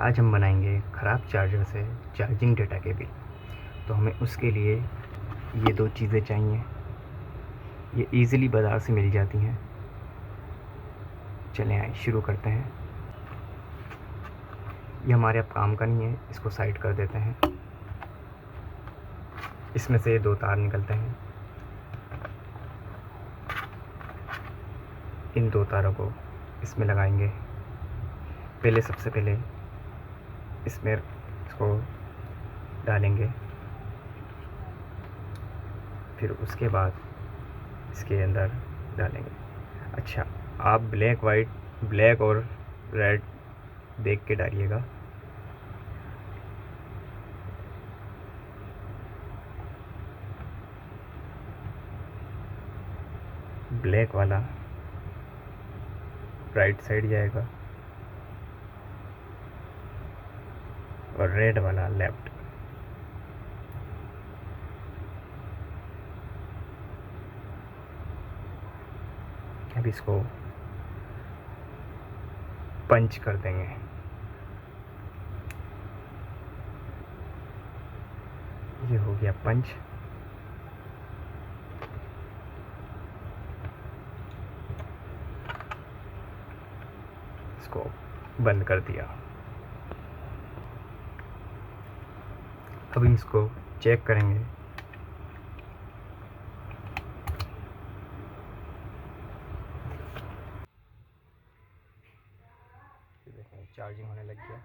आज हम बनाएंगे ख़राब चार्जर से चार्जिंग डेटा केबल। तो हमें उसके लिए ये दो चीज़ें चाहिए। ये इजीली बाज़ार से मिल जाती हैं। चलें आए शुरू करते हैं। ये हमारे अब काम का नहीं है, इसको साइड कर देते हैं। इसमें से दो तार निकलते हैं। इन दो तारों को इसमें लगाएंगे। सबसे पहले इसमें इसको डालेंगे, फिर उसके बाद इसके अंदर डालेंगे। अच्छा, आप ब्लैक और रेड देख के डालिएगा। ब्लैक वाला राइट साइड जाएगा और रेड वाला लेफ्ट। अब इसको पंच कर देंगे। ये हो गया पंच। इसको बंद कर दिया। अब हम इसको चेक करेंगे। देखें चार्जिंग होने लग गया।